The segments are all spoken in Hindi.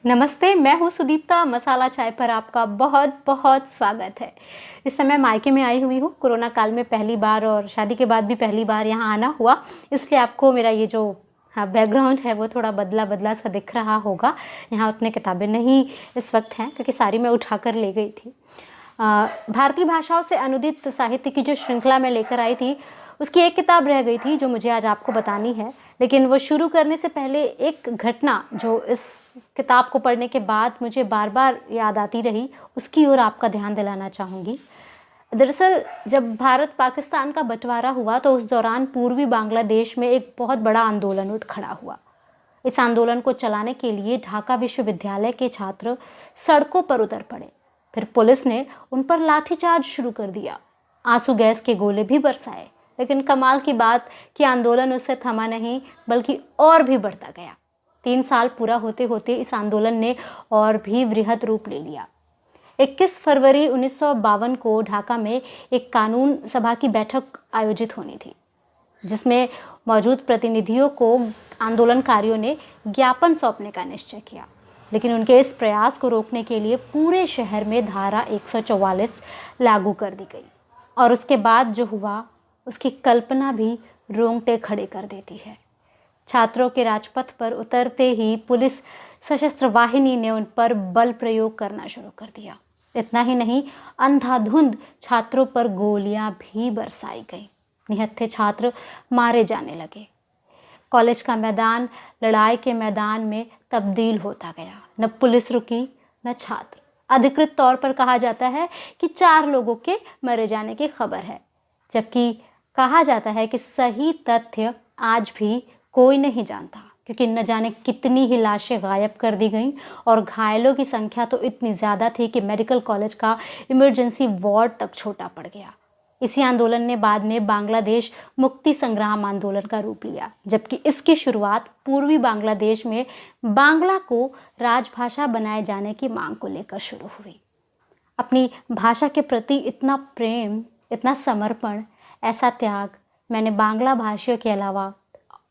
नमस्ते, मैं हूँ सुदीप्ता। मसाला चाय पर आपका बहुत बहुत स्वागत है। इस समय मायके में आई हुई हूँ। कोरोना काल में पहली बार और शादी के बाद भी पहली बार यहाँ आना हुआ, इसलिए आपको मेरा ये जो बैकग्राउंड है वो थोड़ा बदला बदला सा दिख रहा होगा। यहाँ उतनी किताबें नहीं इस वक्त हैं क्योंकि सारी मैं उठा कर ले गई थी। भारतीय भाषाओं से अनुदित साहित्य की जो श्रृंखला मैं लेकर आई थी, उसकी एक किताब रह गई थी जो मुझे आज आपको बतानी है। लेकिन वो शुरू करने से पहले एक घटना जो इस किताब को पढ़ने के बाद मुझे बार बार याद आती रही, उसकी ओर आपका ध्यान दिलाना चाहूँगी। दरअसल जब भारत पाकिस्तान का बंटवारा हुआ तो उस दौरान पूर्वी बांग्लादेश में एक बहुत बड़ा आंदोलन उठ खड़ा हुआ। इस आंदोलन को चलाने के लिए ढाका विश्वविद्यालय के छात्र सड़कों पर उतर पड़े। फिर पुलिस ने उन पर लाठीचार्ज शुरू कर दिया, आंसू गैस के गोले भी बरसाए। लेकिन कमाल की बात कि आंदोलन उससे थमा नहीं बल्कि और भी बढ़ता गया। 3 साल पूरा होते होते इस आंदोलन ने और भी वृहद रूप ले लिया। 21 फरवरी 1952 को ढाका में एक कानून सभा की बैठक आयोजित होनी थी, जिसमें मौजूद प्रतिनिधियों को आंदोलनकारियों ने ज्ञापन सौंपने का निश्चय किया। लेकिन उनके इस प्रयास को रोकने के लिए पूरे शहर में धारा 144 लागू कर दी गई। और उसके बाद जो हुआ उसकी कल्पना भी रोंगटे खड़े कर देती है। छात्रों के राजपथ पर उतरते ही पुलिस सशस्त्र वाहिनी ने उन पर बल प्रयोग करना शुरू कर दिया। इतना ही नहीं, अंधाधुंध छात्रों पर गोलियां भी बरसाई गई। निहत्थे छात्र मारे जाने लगे। कॉलेज का मैदान लड़ाई के मैदान में तब्दील होता गया। न पुलिस रुकी न छात्र। अधिकृत तौर पर कहा जाता है कि 4 लोगों के मरे जाने की खबर है, जबकि कहा जाता है कि सही तथ्य आज भी कोई नहीं जानता, क्योंकि न जाने कितनी ही लाशें गायब कर दी गईं और घायलों की संख्या तो इतनी ज़्यादा थी कि मेडिकल कॉलेज का इमरजेंसी वार्ड तक छोटा पड़ गया। इसी आंदोलन ने बाद में बांग्लादेश मुक्ति संग्राम आंदोलन का रूप लिया, जबकि इसकी शुरुआत पूर्वी बांग्लादेश में बांग्ला को राजभाषा बनाए जाने की मांग को लेकर शुरू हुई। अपनी भाषा के प्रति इतना प्रेम, इतना समर्पण, ऐसा त्याग मैंने बांग्ला भाषियों के अलावा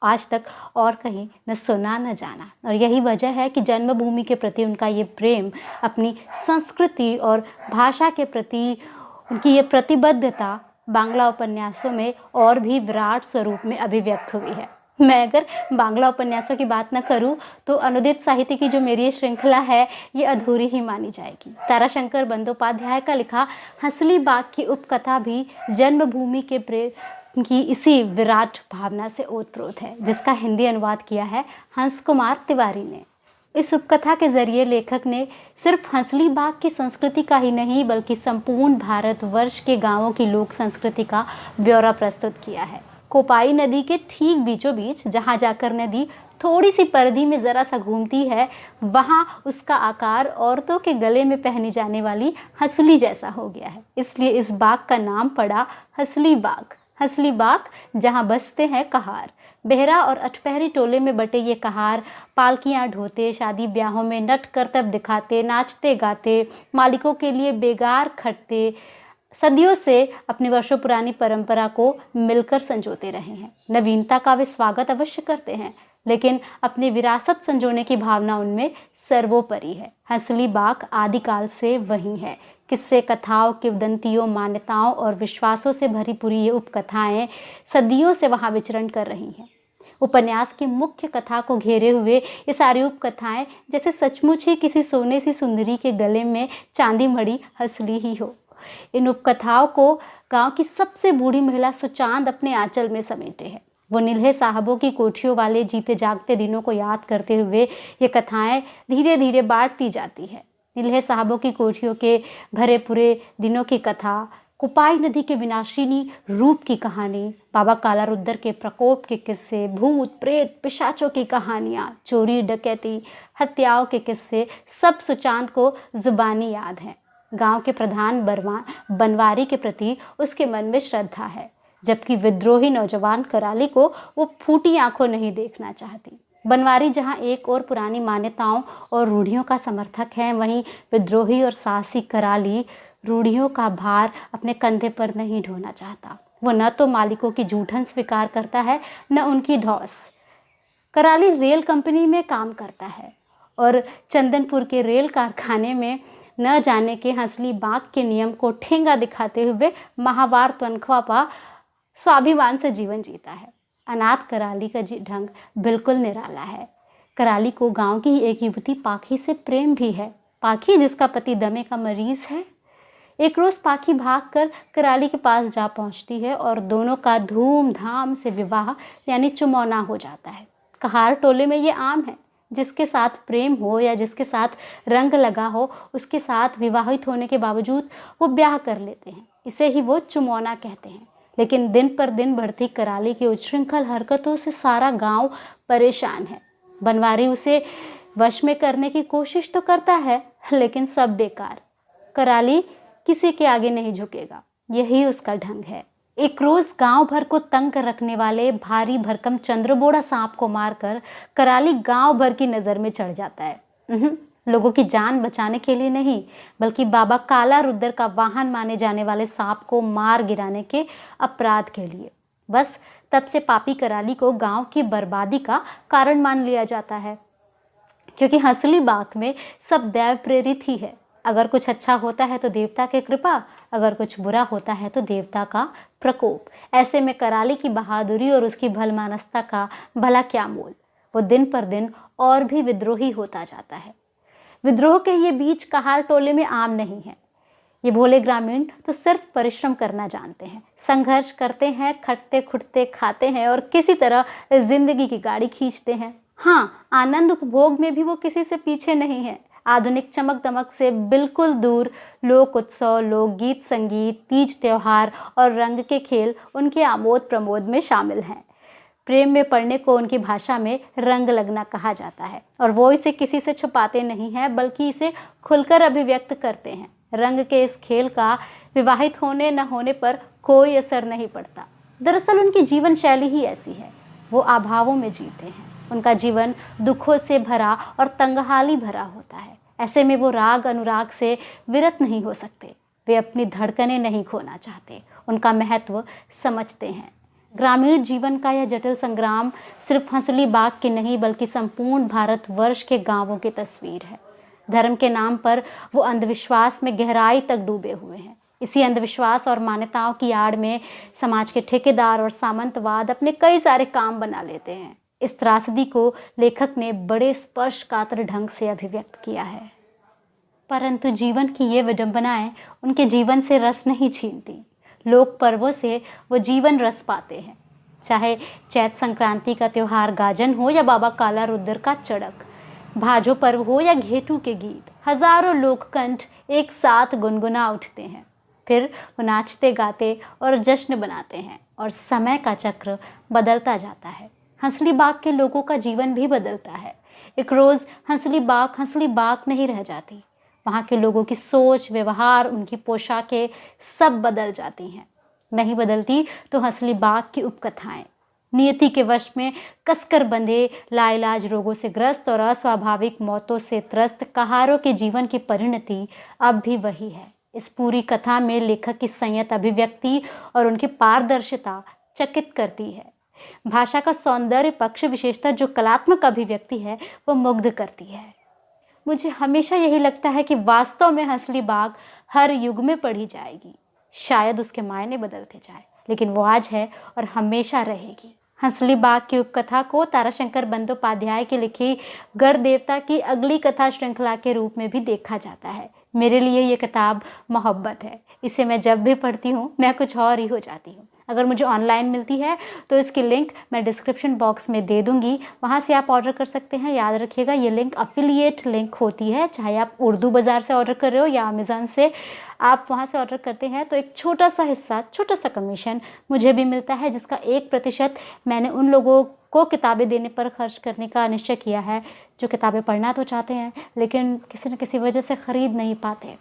आज तक और कहीं न सुना न जाना। और यही वजह है कि जन्मभूमि के प्रति उनका ये प्रेम, अपनी संस्कृति और भाषा के प्रति उनकी ये प्रतिबद्धता बांग्ला उपन्यासों में और भी विराट स्वरूप में अभिव्यक्त हुई है। मैं अगर बांग्ला उपन्यासों की बात न करूं तो अनुदित साहित्य की जो मेरी श्रृंखला है ये अधूरी ही मानी जाएगी। ताराशंकर बंदोपाध्याय का लिखा हंसली बाग की उपकथा भी जन्मभूमि के प्रेम की इसी विराट भावना से ओतप्रोत है, जिसका हिंदी अनुवाद किया है हंस कुमार तिवारी ने। इस उपकथा के जरिए लेखक ने सिर्फ हंसली बाग की संस्कृति का ही नहीं बल्कि संपूर्ण भारतवर्ष के गांवों की लोक संस्कृति का ब्यौरा प्रस्तुत किया है। कोपाई नदी के ठीक बीचों बीच जहाँ जाकर नदी थोड़ी सी परदी में ज़रा सा घूमती है, वहाँ उसका आकार औरतों के गले में पहनी जाने वाली हंसली जैसा हो गया है। इसलिए इस बाग का नाम पड़ा हंसली बाग। हंसली बाग जहाँ बसते हैं कहार। बेहरा और अठपहरी टोले में बटे ये कहार पालकियाँ ढोते, शादी ब्याहों में नट करतब दिखाते, नाचते गाते, मालिकों के लिए बेगार खटते, सदियों से अपनी वर्षों पुरानी परंपरा को मिलकर संजोते रहे हैं। नवीनता का वे स्वागत अवश्य करते हैं, लेकिन अपनी विरासत संजोने की भावना उनमें सर्वोपरि है। हंसली बाग आदिकाल से वही है। किस्से, कथाओं, किंवदंतियों, मान्यताओं और विश्वासों से भरी पूरी ये उपकथाएं सदियों से वहाँ विचरण कर रही हैं। उपन्यास की मुख्य कथा को घेरे हुए ये सारी उपकथाएं जैसे सचमुच ही किसी सोने सी सुंदरी के गले में चांदी मड़ी हंसली ही हो। इन उपकथाओं को गांव की सबसे बूढ़ी महिला सुचांद अपने आंचल में समेटे है। वो नील्हे साहबों की कोठियों वाले जीते जागते दिनों को याद करते हुए ये कथाएं धीरे धीरे बांटती जाती है। नील्हे साहबों की कोठियों के भरे पूरे दिनों की कथा, कुपाई नदी के विनाशिनी रूप की कहानी, बाबा काला रुद्र के प्रकोप के किस्से, भूत प्रेत पिशाचों की कहानियाँ, चोरी डकैती हत्याओं के किस्से, सब सुचांद को जुबानी याद है। गांव के प्रधान बनवारी के प्रति उसके मन में श्रद्धा है, जबकि विद्रोही नौजवान कराली को वो फूटी आंखों नहीं देखना चाहती। बनवारी जहां एक और पुरानी मान्यताओं और रूढ़ियों का समर्थक है, वहीं विद्रोही और साहसी कराली रूढ़ियों का भार अपने कंधे पर नहीं ढोना चाहता। वो न तो मालिकों की जूठन स्वीकार करता है न उनकी धौस। कराली रेल कंपनी में काम करता है और चंदनपुर के रेल कारखाने में न जाने के हंसली बाग के नियम को ठेंगा दिखाते हुए महावार तनख्वाह स्वाभिमान से जीवन जीता है। अनाथ कराली का ढंग बिल्कुल निराला है। कराली को गांव की ही एक युवती पाखी से प्रेम भी है। पाखी जिसका पति दमे का मरीज है। एक रोज पाखी भागकर कराली के पास जा पहुंचती है और दोनों का धूमधाम से विवाह यानी चुमौना हो जाता है। कहार टोले में ये आम है, जिसके साथ प्रेम हो या जिसके साथ रंग लगा हो उसके साथ विवाहित होने के बावजूद वो ब्याह कर लेते हैं। इसे ही वो चुमौना कहते हैं। लेकिन दिन पर दिन बढ़ती कराली की उच्छृंखल हरकतों से सारा गांव परेशान है। बनवारी उसे वश में करने की कोशिश तो करता है, लेकिन सब बेकार। कराली किसी के आगे नहीं झुकेगा, यही उसका ढंग है। एक रोज गांव भर को तंग रखने वाले भारी भरकम चंद्रबोड़ा सांप को मारकर कराली गांव भर की नजर में चढ़ जाता है। लोगों की जान बचाने के लिए नहीं, बल्कि बाबा काला रुद्र का वाहन माने जाने वाले सांप को मार गिराने के अपराध के लिए। बस तब से पापी कराली को गांव की बर्बादी का कारण मान लिया जाता है, क्योंकि हंसली बाग में सब दैव प्रेरित ही है। अगर कुछ अच्छा होता है तो देवता की कृपा, अगर कुछ बुरा होता है तो देवता का प्रकोप। ऐसे में कराली की बहादुरी और उसकी भलमानसता का भला क्या मोल। वो दिन पर दिन और भी विद्रोही होता जाता है। विद्रोह के ये बीज कहार टोले में आम नहीं है। ये भोले ग्रामीण तो सिर्फ परिश्रम करना जानते हैं, संघर्ष करते हैं, खटते खुटते खाते हैं और किसी तरह जिंदगी की गाड़ी खींचते हैं। हाँ, आनंद उपभोग में भी वो किसी से पीछे नहीं है। आधुनिक चमक दमक से बिल्कुल दूर लोक उत्सव, लोकगीत, संगीत, तीज त्योहार और रंग के खेल उनके आमोद प्रमोद में शामिल हैं। प्रेम में पड़ने को उनकी भाषा में रंग लगना कहा जाता है और वो इसे किसी से छुपाते नहीं हैं, बल्कि इसे खुलकर अभिव्यक्त करते हैं। रंग के इस खेल का विवाहित होने न होने पर कोई असर नहीं पड़ता। दरअसल उनकी जीवन शैली ही ऐसी है। वो अभावों में जीते हैं। उनका जीवन दुखों से भरा और तंगहाली भरा होता है। ऐसे में वो राग अनुराग से विरत नहीं हो सकते। वे अपनी धड़कनें नहीं खोना चाहते, उनका महत्व समझते हैं। ग्रामीण जीवन का यह जटिल संग्राम सिर्फ हंसली बाग की नहीं, बल्कि संपूर्ण भारतवर्ष के गांवों की तस्वीर है। धर्म के नाम पर वो अंधविश्वास में गहराई तक डूबे हुए हैं। इसी अंधविश्वास और मान्यताओं की आड़ में समाज के ठेकेदार और सामंतवाद अपने कई सारे काम बना लेते हैं। इस त्रासदी को लेखक ने बड़े स्पर्शकातर ढंग से अभिव्यक्त किया है। परंतु जीवन की ये विडंबनाएं उनके जीवन से रस नहीं छीनती। लोक पर्वों से वो जीवन रस पाते हैं। चाहे चैत संक्रांति का त्योहार गाजन हो या बाबा काला रुद्र का चड़क, भाजो पर्व हो या घेटू के गीत, हजारों लोककंठ एक साथ गुनगुना उठते हैं। फिर वो नाचते गाते और जश्न बनाते हैं और समय का चक्र बदलता जाता है। हंसली बाग के लोगों का जीवन भी बदलता है। एक रोज़ हंसली बाग नहीं रह जाती। वहाँ के लोगों की सोच, व्यवहार, उनकी पोशाकें सब बदल जाती हैं। नहीं बदलती तो हंसली बाग की उपकथाएं, नियति के वश में कसकर बंधे लाइलाज रोगों से ग्रस्त और अस्वाभाविक मौतों से त्रस्त कहारों के जीवन की परिणति अब भी वही है। इस पूरी कथा में लेखक की संयत अभिव्यक्ति और उनकी पारदर्शिता चकित करती है। भाषा का सौंदर्य पक्ष, विशेषतः जो कलात्मक अभिव्यक्ति है, वो मुग्ध करती है। मुझे हमेशा यही लगता है कि वास्तव में हंसली बाग हर युग में पढ़ी जाएगी। शायद उसके मायने बदलते जाए, लेकिन वो आज है और हमेशा रहेगी। हंसली बाग की उपकथा को ताराशंकर बंदोपाध्याय की लिखी गढ़ देवता की अगली कथा श्रृंखला के रूप में भी देखा जाता है। मेरे लिए ये किताब मोहब्बत है। इसे मैं जब भी पढ़ती हूँ मैं कुछ और ही हो जाती हूँ। अगर मुझे ऑनलाइन मिलती है तो इसकी लिंक मैं डिस्क्रिप्शन बॉक्स में दे दूँगी, वहाँ से आप ऑर्डर कर सकते हैं। याद रखिएगा, ये लिंक अफिलिएट लिंक होती है। चाहे आप उर्दू बाज़ार से ऑर्डर कर रहे हो या अमेज़न से आप वहाँ से ऑर्डर करते हैं तो एक छोटा सा हिस्सा, छोटा सा कमीशन मुझे भी मिलता है, जिसका 1% मैंने उन लोगों को किताबें देने पर खर्च करने का निश्चय किया है जो किताबें पढ़ना तो चाहते हैं लेकिन किसी न किसी वजह से ख़रीद नहीं पाते।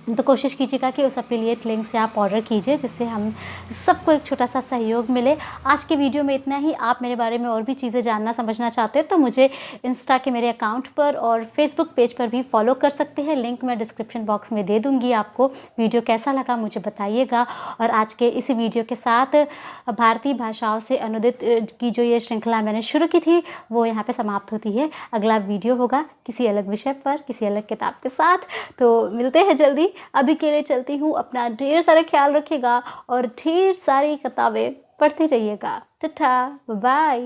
तो कोशिश कीजिएगा कि उस एफिलिएट लिंक से आप ऑर्डर कीजिए, जिससे हम सबको एक छोटा सा सहयोग मिले। आज की वीडियो में इतना ही। आप मेरे बारे में और भी चीज़ें जानना समझना चाहते हैं तो मुझे इंस्टा के मेरे अकाउंट पर और फेसबुक पेज पर भी फॉलो कर सकते हैं। लिंक मैं डिस्क्रिप्शन बॉक्स में दे दूँगी आपको। वीडियो कैसा लगा मुझे बताइएगा। और आज के इसी वीडियो के साथ भारतीय भाषाओं से अनुदित की जो ये श्रृंखला मैंने शुरू की थी वो यहाँ पर समाप्त होती है। अगला वीडियो होगा किसी अलग विषय पर, किसी अलग किताब के साथ। तो मिलते हैं जल्दी। अभी के लिए चलती हूँ। अपना ढेर सारा ख्याल रखिएगा और ढेर सारी किताबें पढ़ते रहिएगा। टाटा, बाय।